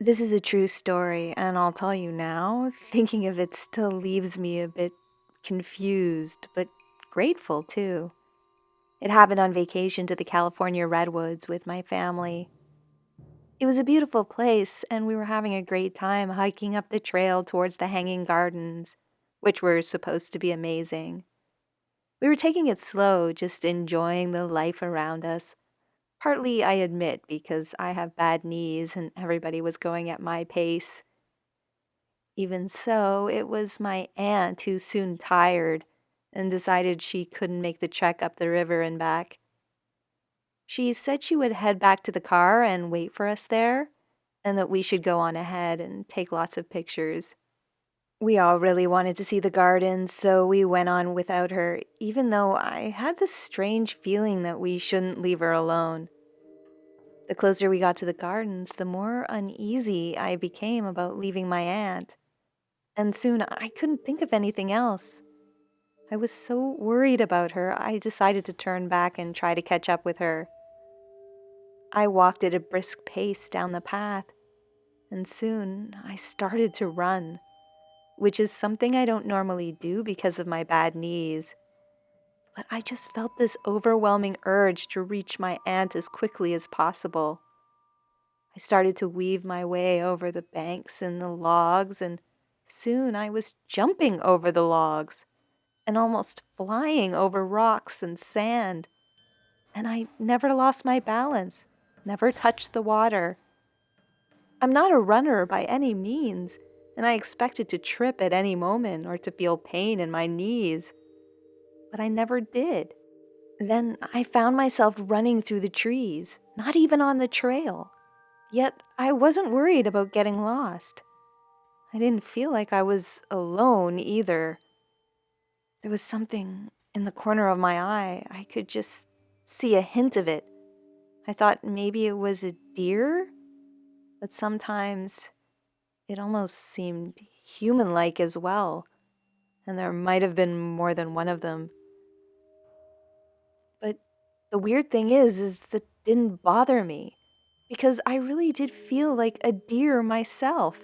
This is a true story, and I'll tell you now, thinking of it still leaves me a bit confused, but grateful too. It happened on vacation to the California Redwoods with my family. It was a beautiful place, and we were having a great time hiking up the trail towards the Hanging Gardens, which were supposed to be amazing. We were taking it slow, just enjoying the life around us. Partly, I admit, because I have bad knees and everybody was going at my pace. Even so, it was my aunt who soon tired and decided she couldn't make the trek up the river and back. She said she would head back to the car and wait for us there, and that we should go on ahead and take lots of pictures. We all really wanted to see the gardens, so we went on without her, even though I had this strange feeling that we shouldn't leave her alone. The closer we got to the gardens, the more uneasy I became about leaving my aunt. And soon I couldn't think of anything else. I was so worried about her, I decided to turn back and try to catch up with her. I walked at a brisk pace down the path, and soon I started to run, which is something I don't normally do because of my bad knees. But I just felt this overwhelming urge to reach my aunt as quickly as possible. I started to weave my way over the banks and the logs, and soon I was jumping over the logs and almost flying over rocks and sand. And I never lost my balance, never touched the water. I'm not a runner by any means, and I expected to trip at any moment or to feel pain in my knees, but I never did. Then I found myself running through the trees, not even on the trail. Yet I wasn't worried about getting lost. I didn't feel like I was alone either. There was something in the corner of my eye. I could just see a hint of it. I thought maybe it was a deer, but sometimes it almost seemed human like as well, and there might have been more than one of them. But the weird thing is that didn't bother me because I really did feel like a deer myself,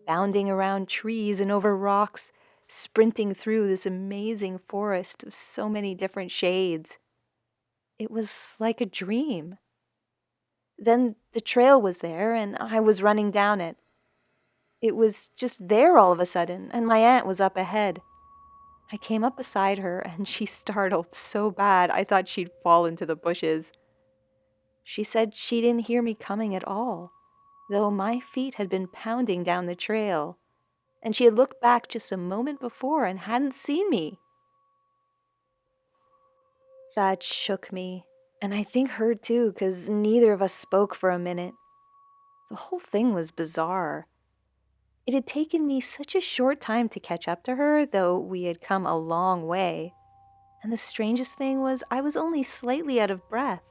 bounding around trees and over rocks, sprinting through this amazing forest of so many different shades. It was like a dream. Then the trail was there, and I was running down it. It was just there all of a sudden, and my aunt was up ahead. I came up beside her, and she startled so bad I thought she'd fall into the bushes. She said she didn't hear me coming at all, though my feet had been pounding down the trail, and she had looked back just a moment before and hadn't seen me. That shook me, and I think her too, because neither of us spoke for a minute. The whole thing was bizarre. It had taken me such a short time to catch up to her, though we had come a long way. And the strangest thing was, I was only slightly out of breath,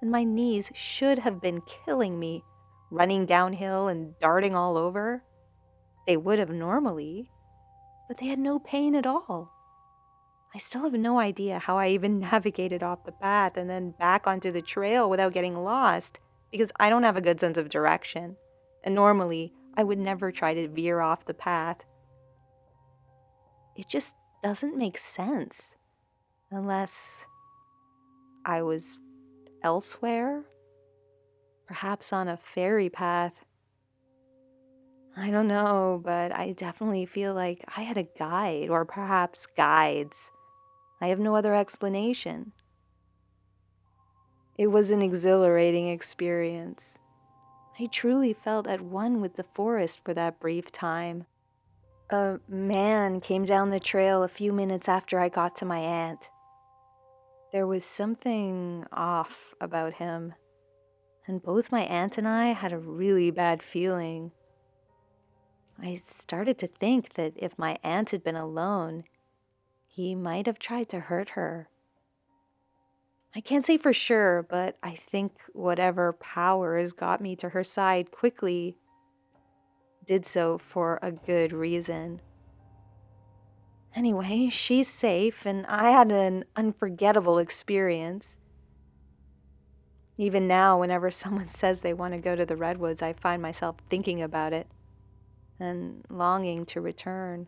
and my knees should have been killing me, running downhill and darting all over. They would have normally, but they had no pain at all. I still have no idea how I even navigated off the path and then back onto the trail without getting lost, because I don't have a good sense of direction, and normally I would never try to veer off the path. It just doesn't make sense unless I was elsewhere, perhaps on a fairy path. I don't know, but I definitely feel like I had a guide, or perhaps guides. I have no other explanation. It was an exhilarating experience. I truly felt at one with the forest for that brief time. A man came down the trail a few minutes after I got to my aunt. There was something off about him, and both my aunt and I had a really bad feeling. I started to think that if my aunt had been alone, he might have tried to hurt her. I can't say for sure, but I think whatever powers got me to her side quickly did so for a good reason. Anyway, she's safe, and I had an unforgettable experience. Even now, whenever someone says they want to go to the redwoods, I find myself thinking about it and longing to return,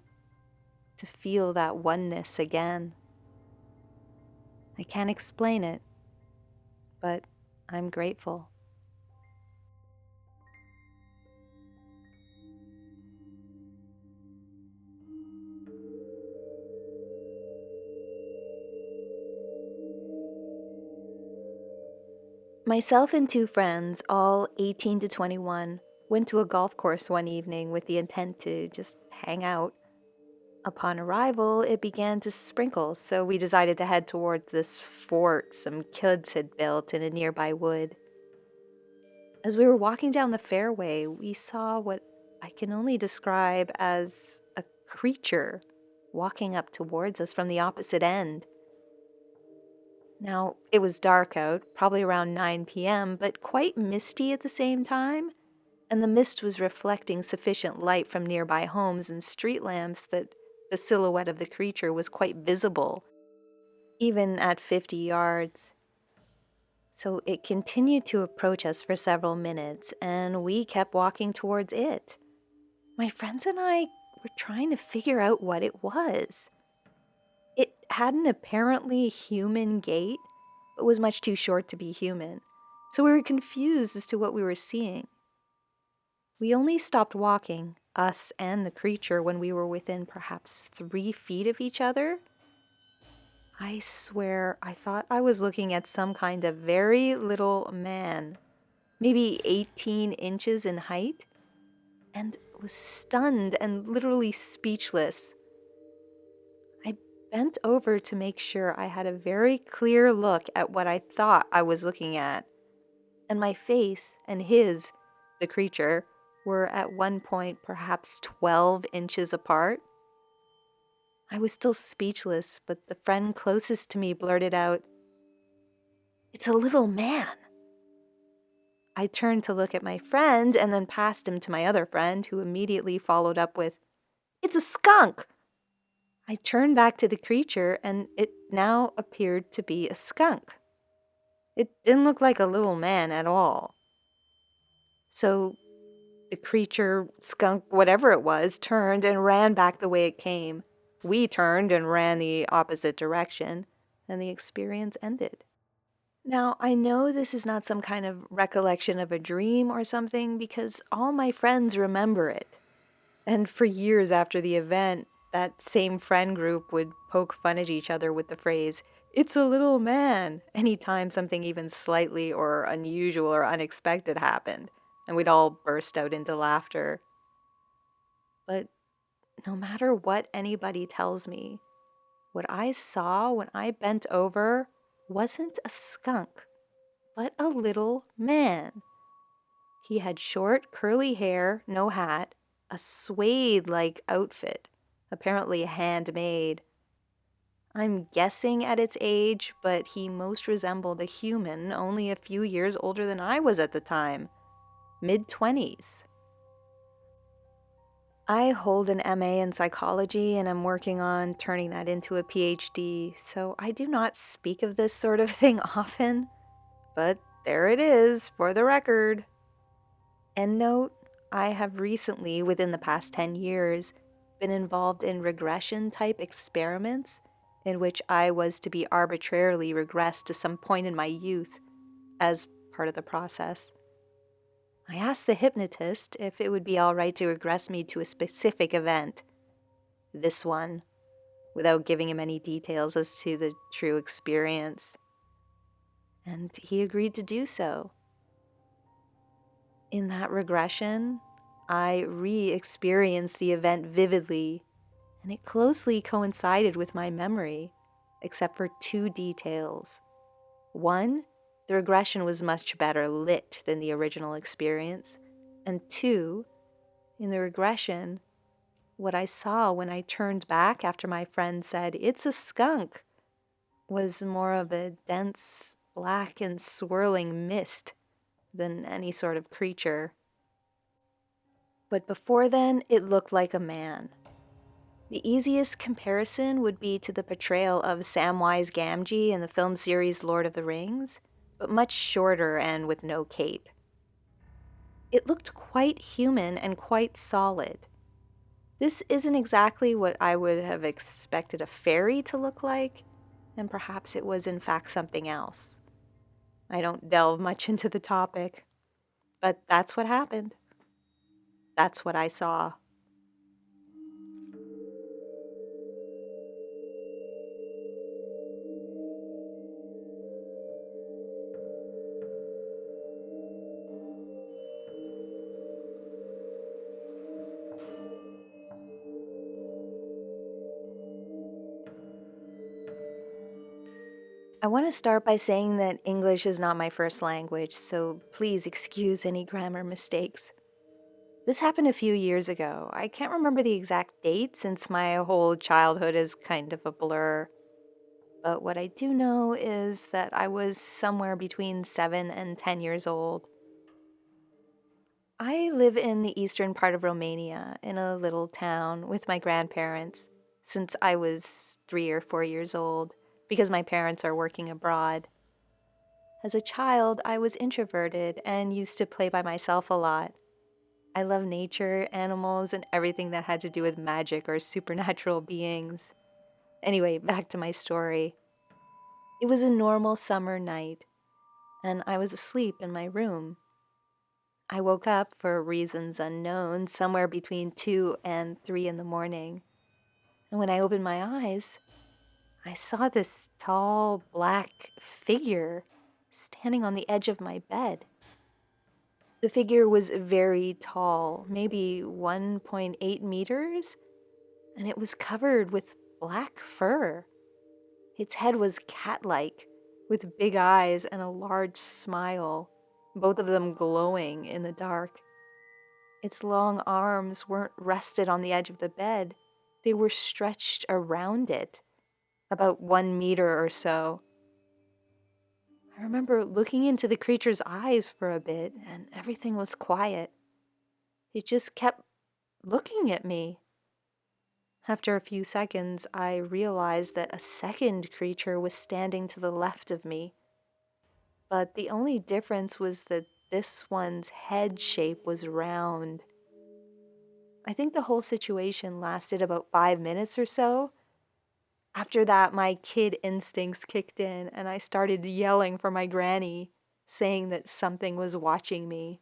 to feel that oneness again. I can't explain it, but I'm grateful. Myself and two friends, all 18 to 21, went to a golf course one evening with the intent to just hang out. Upon arrival, it began to sprinkle, so we decided to head towards this fort some kids had built in a nearby wood. As we were walking down the fairway, we saw what I can only describe as a creature walking up towards us from the opposite end. Now, it was dark out, probably around 9 p.m., but quite misty at the same time, and the mist was reflecting sufficient light from nearby homes and street lamps that the silhouette of the creature was quite visible, even at 50 yards. So it continued to approach us for several minutes, and we kept walking towards it. My friends and I were trying to figure out what it was. It had an apparently human gait, but was much too short to be human, so we were confused as to what we were seeing. We only stopped walking, us and the creature, when we were within perhaps 3 feet of each other. I swear I thought I was looking at some kind of very little man, maybe 18 inches in height, and was stunned and literally speechless. I bent over to make sure I had a very clear look at what I thought I was looking at, and my face and his, the creature, were at one point perhaps 12 inches apart. I was still speechless, but the friend closest to me blurted out, "It's a little man." I turned to look at my friend and then passed him to my other friend, who immediately followed up with, "It's a skunk." I turned back to the creature, and it now appeared to be a skunk. It didn't look like a little man at all. So the creature, skunk, whatever it was, turned and ran back the way it came. We turned and ran the opposite direction, and the experience ended. Now, I know this is not some kind of recollection of a dream or something because all my friends remember it. And for years after the event, that same friend group would poke fun at each other with the phrase, "It's a little man," anytime something even slightly or unusual or unexpected happened, and we'd all burst out into laughter. But no matter what anybody tells me, what I saw when I bent over wasn't a skunk, but a little man. He had short, curly hair, no hat, a suede-like outfit, apparently handmade. I'm guessing at its age, but he most resembled a human only a few years older than I was at the time, mid-20s. I hold an MA in psychology and I'm working on turning that into a PhD, so I do not speak of this sort of thing often, but there it is for the record. End note, I have recently, within the past 10 years, been involved in regression-type experiments in which I was to be arbitrarily regressed to some point in my youth as part of the process. I asked the hypnotist if it would be all right to regress me to a specific event, this one, without giving him any details as to the true experience. And he agreed to do so. In that regression, I re-experienced the event vividly, and it closely coincided with my memory, except for 2 details. One, the regression was much better lit than the original experience. And 2, in the regression, what I saw when I turned back after my friend said, "It's a skunk," was more of a dense, black and swirling mist than any sort of creature. But before then, it looked like a man. The easiest comparison would be to the portrayal of Samwise Gamgee in the film series Lord of the Rings, but much shorter and with no cape. It looked quite human and quite solid. This isn't exactly what I would have expected a fairy to look like, and perhaps it was in fact something else. I don't delve much into the topic, but that's what happened. That's what I saw. I want to start by saying that English is not my first language, so please excuse any grammar mistakes. This happened a few years ago. I can't remember the exact date since my whole childhood is kind of a blur. But what I do know is that I was somewhere between 7 and 10 years old. I live in the eastern part of Romania in a little town with my grandparents since I was 3 or 4 years old because my parents are working abroad. As a child, I was introverted and used to play by myself a lot. I love nature, animals, and everything that had to do with magic or supernatural beings. Anyway, back to my story. It was a normal summer night, and I was asleep in my room. I woke up for reasons unknown somewhere between 2 and 3 in the morning. And when I opened my eyes, I saw this tall, black figure standing on the edge of my bed. The figure was very tall, maybe 1.8 meters, and it was covered with black fur. Its head was cat-like, with big eyes and a large smile, both of them glowing in the dark. Its long arms weren't rested on the edge of the bed. They were stretched around it, about 1 meter or so. I remember looking into the creature's eyes for a bit, and everything was quiet. It just kept looking at me. After a few seconds, I realized that a second creature was standing to the left of me. But the only difference was that this one's head shape was round. I think the whole situation lasted about 5 minutes or so. After that, my kid instincts kicked in, and I started yelling for my granny, saying that something was watching me.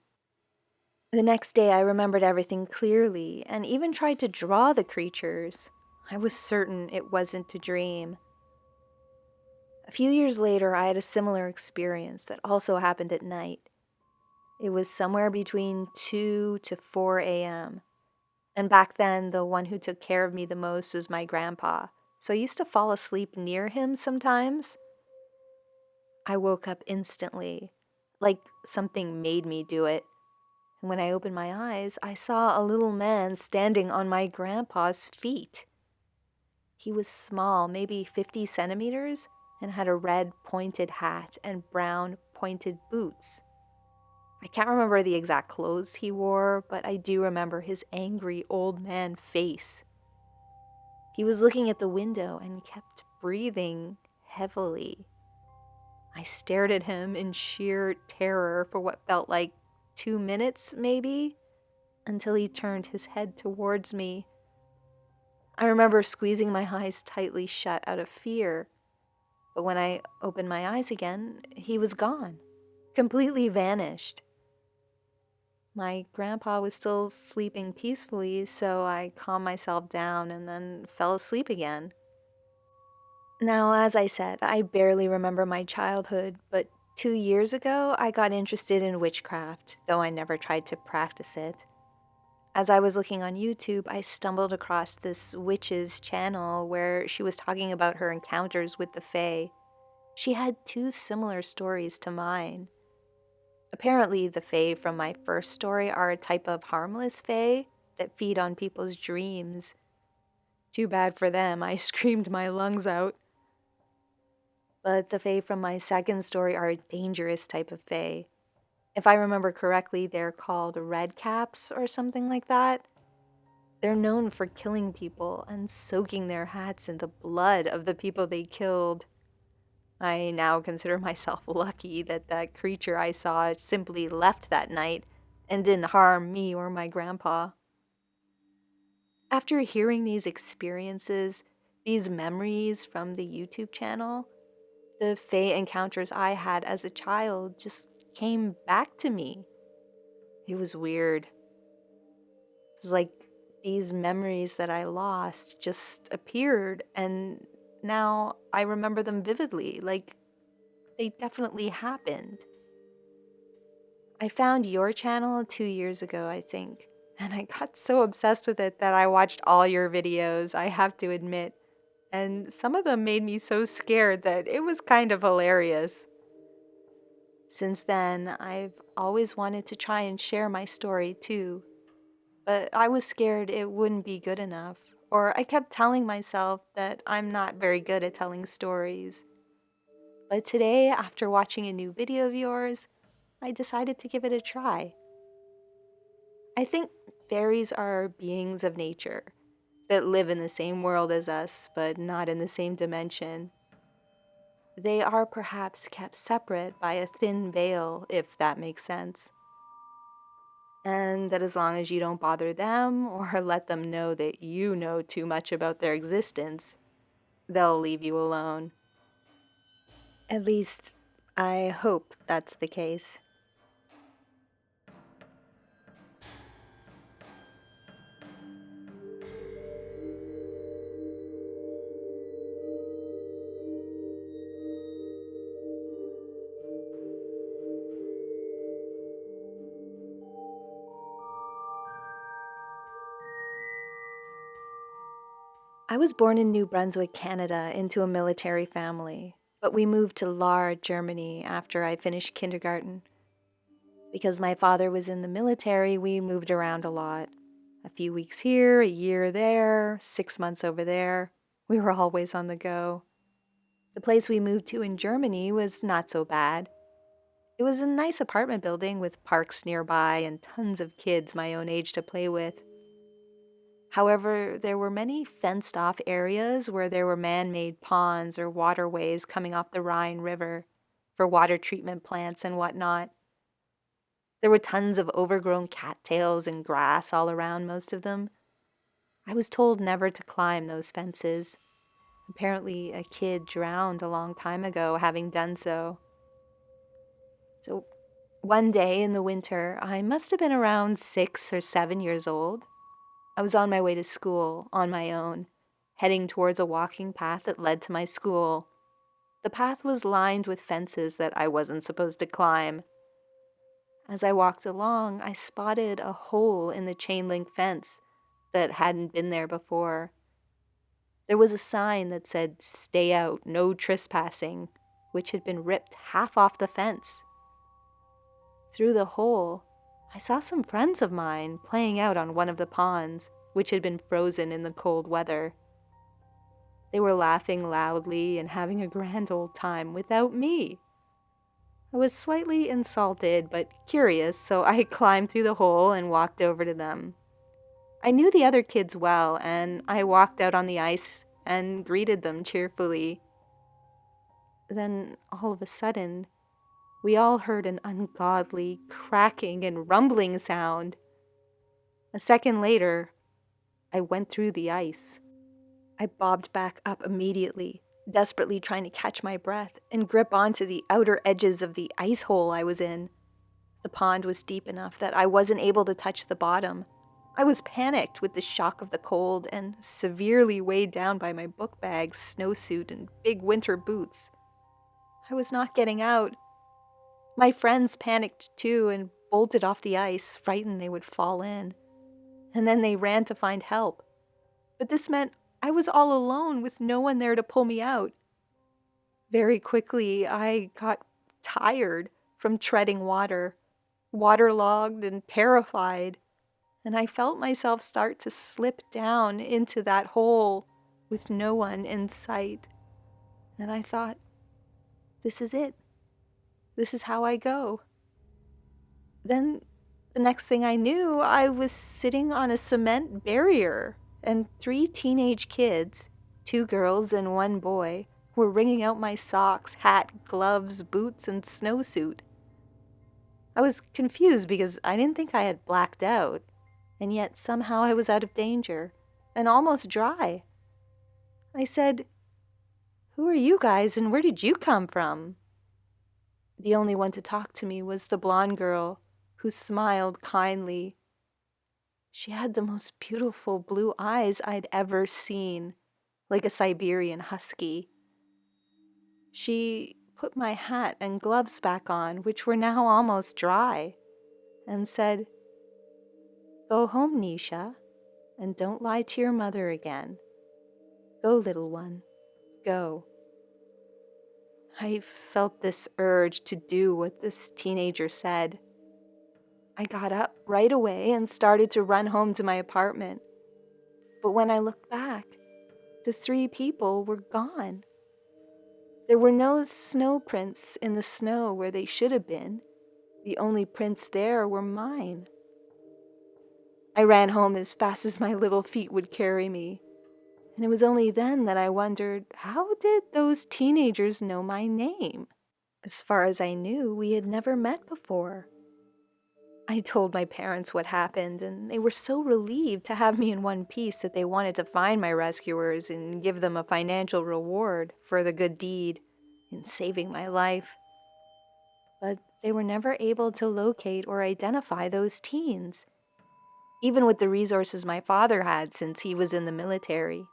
The next day, I remembered everything clearly and even tried to draw the creatures. I was certain it wasn't a dream. A few years later, I had a similar experience that also happened at night. It was somewhere between 2 to 4 a.m. And back then, the one who took care of me the most was my grandpa, so I used to fall asleep near him sometimes. I woke up instantly, like something made me do it. And when I opened my eyes, I saw a little man standing on my grandpa's feet. He was small, maybe 50 centimeters, and had a red pointed hat and brown pointed boots. I can't remember the exact clothes he wore, but I do remember his angry old man face. He was looking at the window and kept breathing heavily. I stared at him in sheer terror for what felt like 2 minutes, maybe, until he turned his head towards me. I remember squeezing my eyes tightly shut out of fear, but when I opened my eyes again, he was gone, completely vanished. My grandpa was still sleeping peacefully, so I calmed myself down and then fell asleep again. Now, as I said, I barely remember my childhood, but 2 years ago I got interested in witchcraft, though I never tried to practice it. As I was looking on YouTube, I stumbled across this witch's channel where she was talking about her encounters with the Fae. She had two similar stories to mine. Apparently, the Fae from my first story are a type of harmless Fae that feed on people's dreams. Too bad for them, I screamed my lungs out. But the Fae from my second story are a dangerous type of Fae. If I remember correctly, they're called red caps or something like that. They're known for killing people and soaking their hats in the blood of the people they killed. I now consider myself lucky that that creature I saw simply left that night and didn't harm me or my grandpa. After hearing these experiences, these memories from the YouTube channel, the Fae encounters I had as a child just came back to me. It was weird. It was like these memories that I lost just appeared, and now I remember them vividly, like they definitely happened. I found your channel 2 years ago, I think, and I got so obsessed with it that I watched all your videos, I have to admit. And some of them made me so scared that it was kind of hilarious. Since then, I've always wanted to try and share my story too, but I was scared it wouldn't be good enough, or I kept telling myself that I'm not very good at telling stories. But today, after watching a new video of yours, I decided to give it a try. I think fairies are beings of nature that live in the same world as us, but not in the same dimension. They are perhaps kept separate by a thin veil, if that makes sense. And that as long as you don't bother them or let them know that you know too much about their existence, they'll leave you alone. At least, I hope that's the case. I was born in New Brunswick, Canada, into a military family, but we moved to Lahr, Germany after I finished kindergarten. Because my father was in the military, we moved around a lot. A few weeks here, a year there, 6 months over there. We were always on the go. The place we moved to in Germany was not so bad. It was a nice apartment building with parks nearby and tons of kids my own age to play with. However, there were many fenced off areas where there were man made ponds or waterways coming off the Rhine River for water treatment plants and whatnot. There were tons of overgrown cattails and grass all around most of them. I was told never to climb those fences. Apparently, a kid drowned a long time ago having done so. So, one day in the winter, I must have been around 6 or 7 years old. I was on my way to school on my own, heading towards a walking path that led to my school. The path was lined with fences that I wasn't supposed to climb. As I walked along, I spotted a hole in the chain link fence that hadn't been there before. There was a sign that said, "Stay out, no trespassing," which had been ripped half off the fence. Through the hole, I saw some friends of mine playing out on one of the ponds, which had been frozen in the cold weather. They were laughing loudly and having a grand old time without me. I was slightly insulted but curious, so I climbed through the hole and walked over to them. I knew the other kids well, and I walked out on the ice and greeted them cheerfully. Then, all of a sudden, we all heard an ungodly cracking and rumbling sound. A second later, I went through the ice. I bobbed back up immediately, desperately trying to catch my breath and grip onto the outer edges of the ice hole I was in. The pond was deep enough that I wasn't able to touch the bottom. I was panicked with the shock of the cold and severely weighed down by my book bags, snowsuit, and big winter boots. I was not getting out. My friends panicked too and bolted off the ice, frightened they would fall in. And then they ran to find help. But this meant I was all alone with no one there to pull me out. Very quickly, I got tired from treading water, waterlogged and terrified, and I felt myself start to slip down into that hole with no one in sight. And I thought, this is it. This is how I go. Then, the next thing I knew, I was sitting on a cement barrier, and 3 teenage kids, 2 girls and 1 boy, were wringing out my socks, hat, gloves, boots, and snowsuit. I was confused because I didn't think I had blacked out, and yet somehow I was out of danger and almost dry. I said, "Who are you guys and where did you come from?" The only one to talk to me was the blonde girl, who smiled kindly. She had the most beautiful blue eyes I'd ever seen, like a Siberian husky. She put my hat and gloves back on, which were now almost dry, and said, "Go home, Nisha, and don't lie to your mother again. Go, little one, go." I felt this urge to do what this teenager said. I got up right away and started to run home to my apartment. But when I looked back, the three people were gone. There were no snow prints in the snow where they should have been. The only prints there were mine. I ran home as fast as my little feet would carry me. And it was only then that I wondered, how did those teenagers know my name? As far as I knew, we had never met before. I told my parents what happened, and they were so relieved to have me in one piece that they wanted to find my rescuers and give them a financial reward for the good deed in saving my life. But they were never able to locate or identify those teens, even with the resources my father had since he was in the military.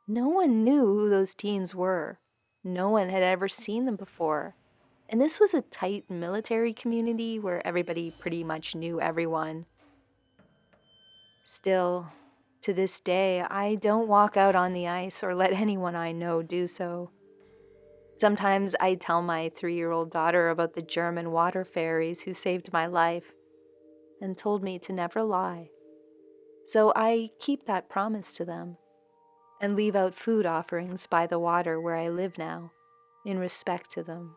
No one knew who those teens were. No one had ever seen them before. And this was a tight military community where everybody pretty much knew everyone. Still, to this day, I don't walk out on the ice or let anyone I know do so. Sometimes I tell my 3-year-old daughter about the German water fairies who saved my life and told me to never lie. So I keep that promise to them and leave out food offerings by the water where I live now, in respect to them.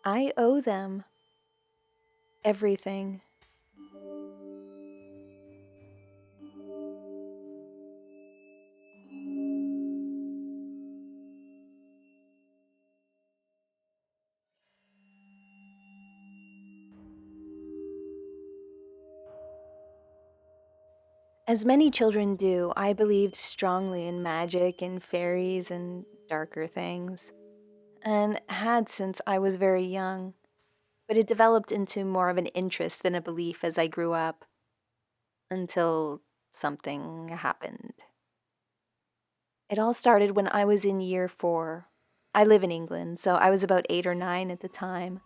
I owe them everything. As many children do, I believed strongly in magic and fairies and darker things, and had since I was very young, but it developed into more of an interest than a belief as I grew up, until something happened. It all started when I was in year 4. I live in England, so I was about 8 or 9 at the time.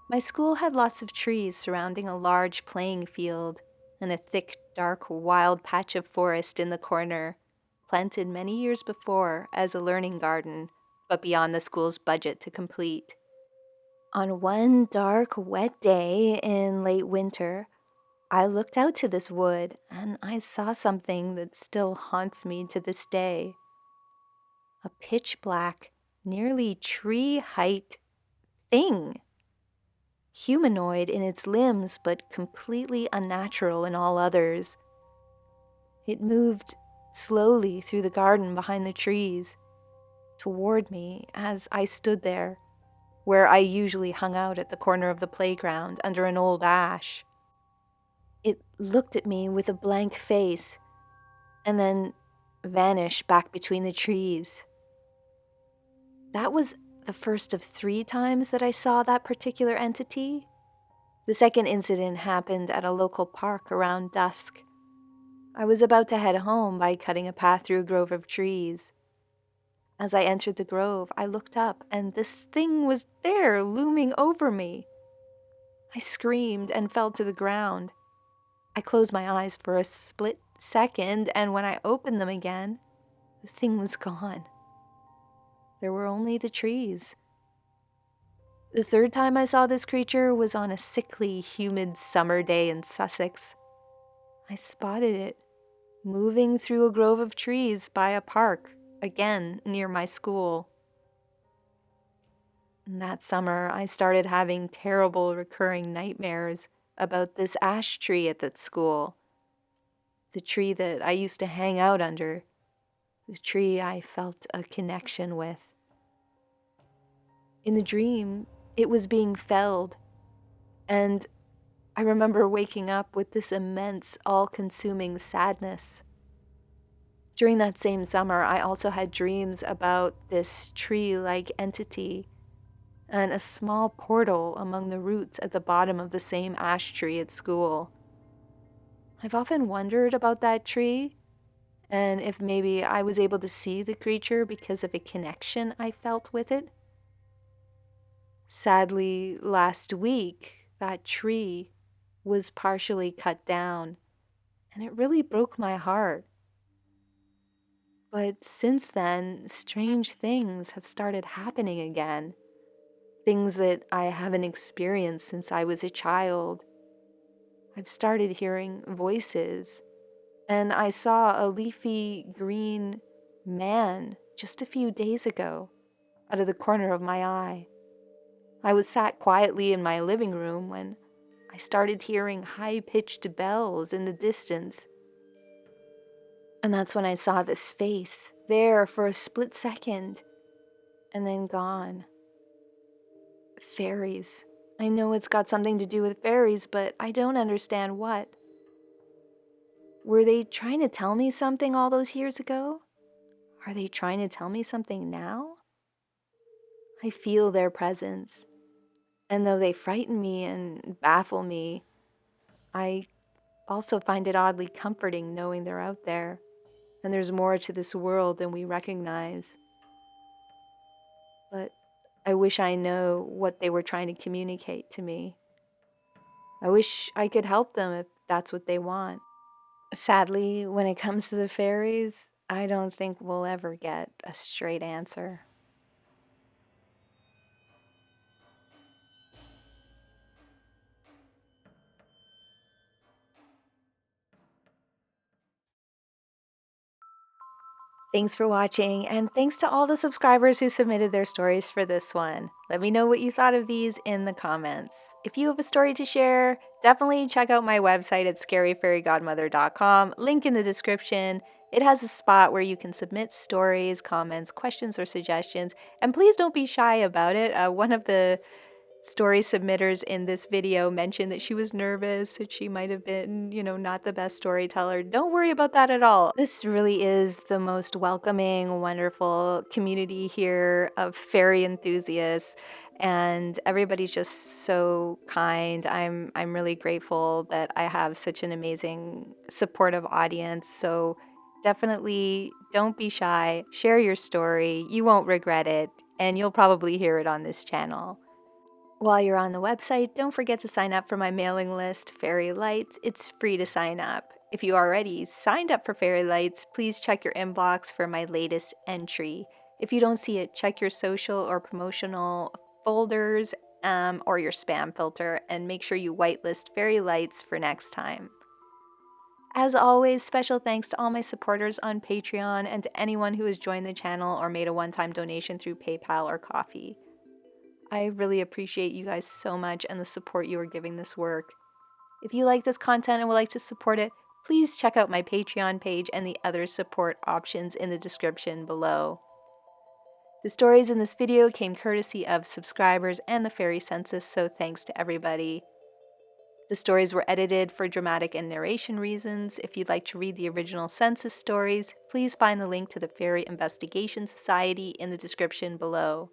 My school had lots of trees surrounding a large playing field and a thick, dark, wild patch of forest in the corner, planted many years before as a learning garden, but beyond the school's budget to complete. On one dark, wet day in late winter, I looked out to this wood and I saw something that still haunts me to this day. A pitch black, nearly tree height thing. Humanoid in its limbs, but completely unnatural in all others. It moved slowly through the garden behind the trees, toward me as I stood there, where I usually hung out at the corner of the playground under an old ash. It looked at me with a blank face, and then vanished back between the trees. That was the first of 3 times that I saw that particular entity. The second incident happened at a local park around dusk. I was about to head home by cutting a path through a grove of trees. As I entered the grove, I looked up, and this thing was there, looming over me. I screamed and fell to the ground. I closed my eyes for a split second, and when I opened them again, the thing was gone. There were only the trees. The third time I saw this creature was on a sickly, humid summer day in Sussex. I spotted it, moving through a grove of trees by a park, again near my school. And that summer, I started having terrible recurring nightmares about this ash tree at that school, the tree that I used to hang out under. the tree I felt a connection with. In the dream, it was being felled, and I remember waking up with this immense, all-consuming sadness. During that same summer, I also had dreams about this tree-like entity and a small portal among the roots at the bottom of the same ash tree at school. I've often wondered about that tree and if maybe I was able to see the creature because of a connection I felt with it. Sadly, last week, that tree was partially cut down, and it really broke my heart. But since then, strange things have started happening again. Things that I haven't experienced since I was a child. I've started hearing voices, and I saw a leafy green man just a few days ago out of the corner of my eye. I was sat quietly in my living room when I started hearing high-pitched bells in the distance. And that's when I saw this face there for a split second and then gone. Fairies. I know it's got something to do with fairies, but I don't understand what. Were they trying to tell me something all those years ago? Are they trying to tell me something now? I feel their presence, and though they frighten me and baffle me, I also find it oddly comforting knowing they're out there, and there's more to this world than we recognize. But I wish I know what they were trying to communicate to me. I wish I could help them if that's what they want. Sadly, when it comes to the fairies, I don't think we'll ever get a straight answer. Thanks for watching, and thanks to all the subscribers who submitted their stories for this one. Let me know what you thought of these in the comments. If you have a story to share, definitely check out my website at scaryfairygodmother.com, link in the description. It has a spot where you can submit stories, comments, questions, or suggestions, and please don't be shy about it. One of the story submitters in this video mentioned that she was nervous, that she might have been, not the best storyteller. Don't worry about that at all. This really is the most welcoming, wonderful community here of fairy enthusiasts, and everybody's just so kind. I'm really grateful that I have such an amazing, supportive audience. So definitely don't be shy. Share your story. You won't regret it, and you'll probably hear it on this channel. While you're on the website, don't forget to sign up for my mailing list, Fairy Lights. It's free to sign up. If you already signed up for Fairy Lights, please check your inbox for my latest entry. If you don't see it, check your social or promotional folders or your spam filter, and make sure you whitelist Fairy Lights for next time. As always, special thanks to all my supporters on Patreon and to anyone who has joined the channel or made a one-time donation through PayPal or Ko-fi. I really appreciate you guys so much and the support you are giving this work. If you like this content and would like to support it, please check out my Patreon page and the other support options in the description below. The stories in this video came courtesy of subscribers and the Fairy Census, so thanks to everybody. The stories were edited for dramatic and narration reasons. If you'd like to read the original Census stories, please find the link to the Fairy Investigation Society in the description below.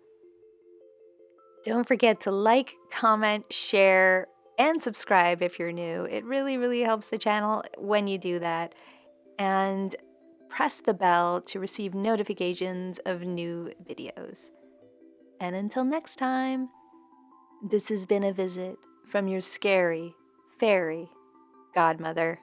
Don't forget to like, comment, share, and subscribe if you're new. It really, really helps the channel when you do that. And press the bell to receive notifications of new videos. And until next time, this has been a visit from your scary fairy godmother.